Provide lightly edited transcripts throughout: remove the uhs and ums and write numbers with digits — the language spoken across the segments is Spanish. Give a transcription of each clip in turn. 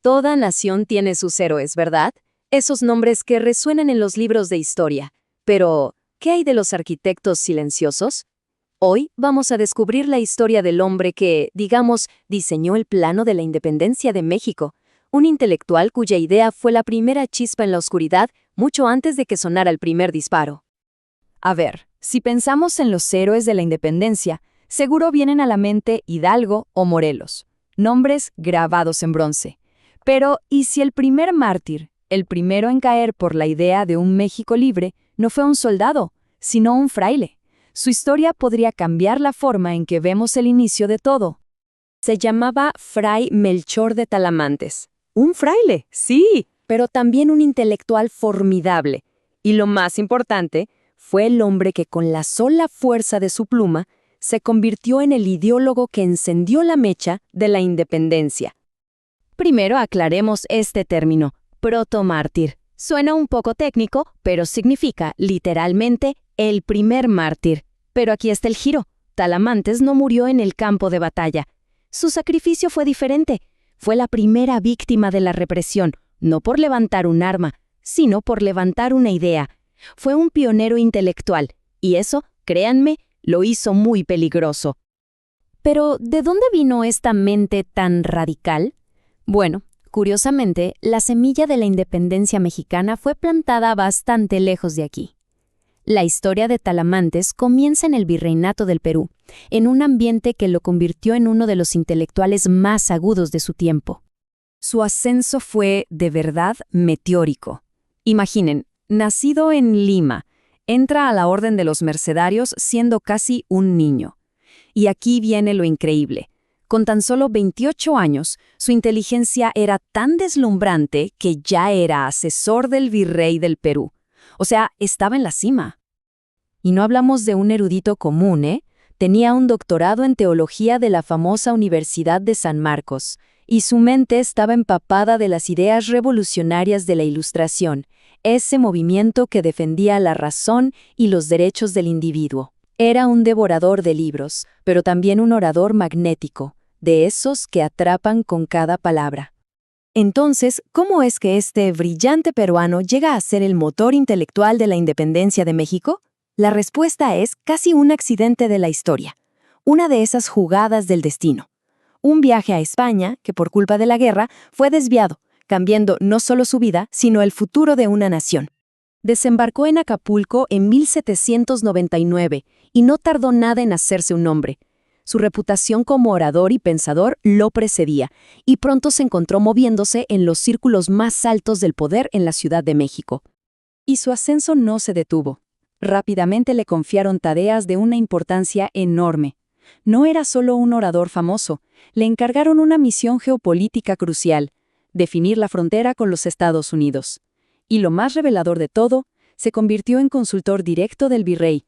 Toda nación tiene sus héroes, ¿verdad? Esos nombres que resuenan en los libros de historia. Pero, ¿qué hay de los arquitectos silenciosos? Hoy vamos a descubrir la historia del hombre que, digamos, diseñó el plano de la independencia de México, un intelectual cuya idea fue la primera chispa en la oscuridad mucho antes de que sonara el primer disparo. A ver, si pensamos en los héroes de la independencia, seguro vienen a la mente Hidalgo o Morelos, nombres grabados en bronce. Pero, ¿y si el primer mártir, el primero en caer por la idea de un México libre, no fue un soldado, sino un fraile? Su historia podría cambiar la forma en que vemos el inicio de todo. Se llamaba Fray Melchor de Talamantes. Un fraile, sí, pero también un intelectual formidable. Y lo más importante, fue el hombre que con la sola fuerza de su pluma se convirtió en el ideólogo que encendió la mecha de la independencia. Primero aclaremos este término, protomártir. Suena un poco técnico, pero significa, literalmente, el primer mártir. Pero aquí está el giro. Talamantes no murió en el campo de batalla. Su sacrificio fue diferente. Fue la primera víctima de la represión, no por levantar un arma, sino por levantar una idea. Fue un pionero intelectual, y eso, créanme, lo hizo muy peligroso. Pero, ¿de dónde vino esta mente tan radical? Bueno, curiosamente, la semilla de la independencia mexicana fue plantada bastante lejos de aquí. La historia de Talamantes comienza en el Virreinato del Perú, en un ambiente que lo convirtió en uno de los intelectuales más agudos de su tiempo. Su ascenso fue, de verdad, meteórico. Imaginen, nacido en Lima, entra a la Orden de los Mercedarios siendo casi un niño. Y aquí viene lo increíble. Con tan solo 28 años, su inteligencia era tan deslumbrante que ya era asesor del virrey del Perú. O sea, estaba en la cima. Y no hablamos de un erudito común, ¿eh? Tenía un doctorado en teología de la famosa Universidad de San Marcos, y su mente estaba empapada de las ideas revolucionarias de la Ilustración, ese movimiento que defendía la razón y los derechos del individuo. Era un devorador de libros, pero también un orador magnético, de esos que atrapan con cada palabra. Entonces, ¿cómo es que este brillante peruano llega a ser el motor intelectual de la independencia de México? La respuesta es casi un accidente de la historia, una de esas jugadas del destino. Un viaje a España que por culpa de la guerra fue desviado, cambiando no solo su vida, sino el futuro de una nación. Desembarcó en Acapulco en 1799 y no tardó nada en hacerse un nombre. Su reputación como orador y pensador lo precedía, y pronto se encontró moviéndose en los círculos más altos del poder en la Ciudad de México. Y su ascenso no se detuvo. Rápidamente le confiaron tareas de una importancia enorme. No era solo un orador famoso, le encargaron una misión geopolítica crucial, definir la frontera con los Estados Unidos. Y lo más revelador de todo, se convirtió en consultor directo del virrey.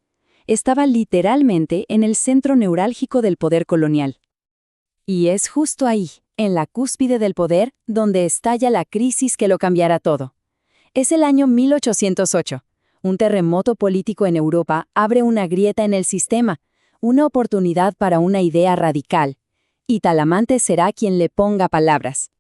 Estaba literalmente en el centro neurálgico del poder colonial. Y es justo ahí, en la cúspide del poder, donde estalla la crisis que lo cambiará todo. Es el año 1808. Un terremoto político en Europa abre una grieta en el sistema, una oportunidad para una idea radical. Y Talamantes será quien le ponga palabras.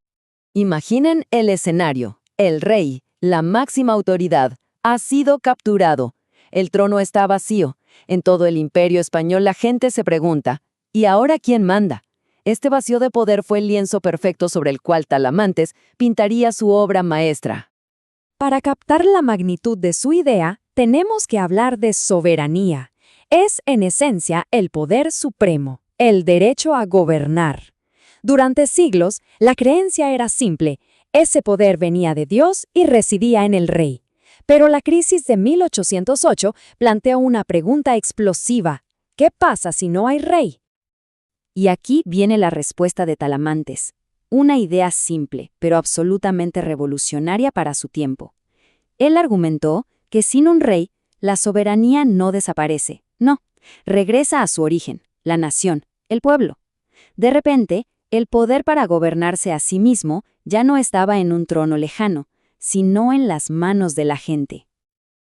Imaginen el escenario. El rey, la máxima autoridad, ha sido capturado. El trono está vacío. En todo el imperio español la gente se pregunta, ¿y ahora quién manda? Este vacío de poder fue el lienzo perfecto sobre el cual Talamantes pintaría su obra maestra. Para captar la magnitud de su idea, tenemos que hablar de soberanía. Es, en esencia, el poder supremo, el derecho a gobernar. Durante siglos, la creencia era simple. Ese poder venía de Dios y residía en el rey. Pero la crisis de 1808 planteó una pregunta explosiva. ¿Qué pasa si no hay rey? Y aquí viene la respuesta de Talamantes. Una idea simple, pero absolutamente revolucionaria para su tiempo. Él argumentó que sin un rey, la soberanía no desaparece. No, regresa a su origen, la nación, el pueblo. De repente, el poder para gobernarse a sí mismo ya no estaba en un trono lejano, sino en las manos de la gente.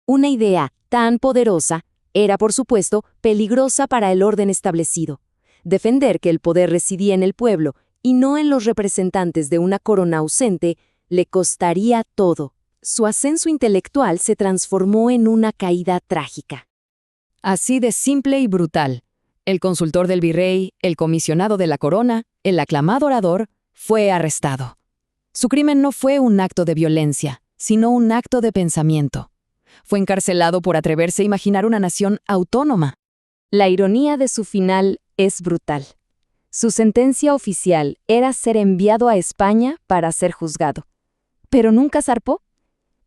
Una idea tan poderosa era, por supuesto, peligrosa para el orden establecido. Defender que el poder residía en el pueblo y no en los representantes de una corona ausente, le costaría todo. Su ascenso intelectual se transformó en una caída trágica. Así de simple y brutal. El consultor del virrey, el comisionado de la corona, el aclamado orador, fue arrestado. Su crimen no fue un acto de violencia, sino un acto de pensamiento. Fue encarcelado por atreverse a imaginar una nación autónoma. La ironía de su final es brutal. Su sentencia oficial era ser enviado a España para ser juzgado. Pero nunca zarpó.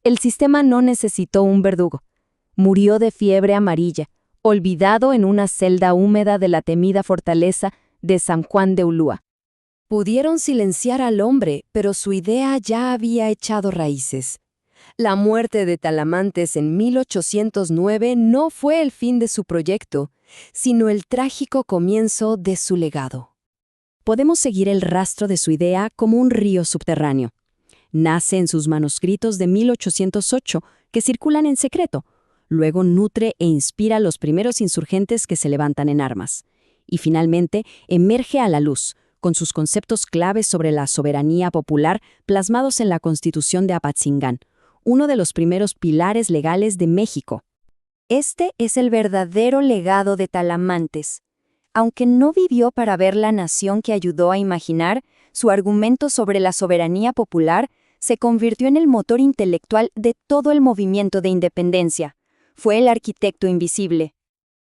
El sistema no necesitó un verdugo. Murió de fiebre amarilla, olvidado en una celda húmeda de la temida fortaleza de San Juan de Ulúa. Pudieron silenciar al hombre, pero su idea ya había echado raíces. La muerte de Talamantes en 1809 no fue el fin de su proyecto, sino el trágico comienzo de su legado. Podemos seguir el rastro de su idea como un río subterráneo. Nace en sus manuscritos de 1808, que circulan en secreto. Luego nutre e inspira a los primeros insurgentes que se levantan en armas. Y finalmente emerge a la luz, con sus conceptos claves sobre la soberanía popular plasmados en la Constitución de Apatzingán, uno de los primeros pilares legales de México. Este es el verdadero legado de Talamantes. Aunque no vivió para ver la nación que ayudó a imaginar, su argumento sobre la soberanía popular se convirtió en el motor intelectual de todo el movimiento de independencia. Fue el arquitecto invisible.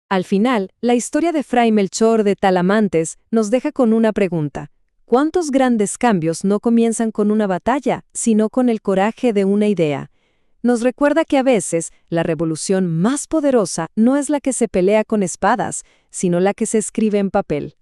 Al final, la historia de Fray Melchor de Talamantes nos deja con una pregunta. ¿Cuántos grandes cambios no comienzan con una batalla, sino con el coraje de una idea? Nos recuerda que a veces la revolución más poderosa no es la que se pelea con espadas, sino la que se escribe en papel.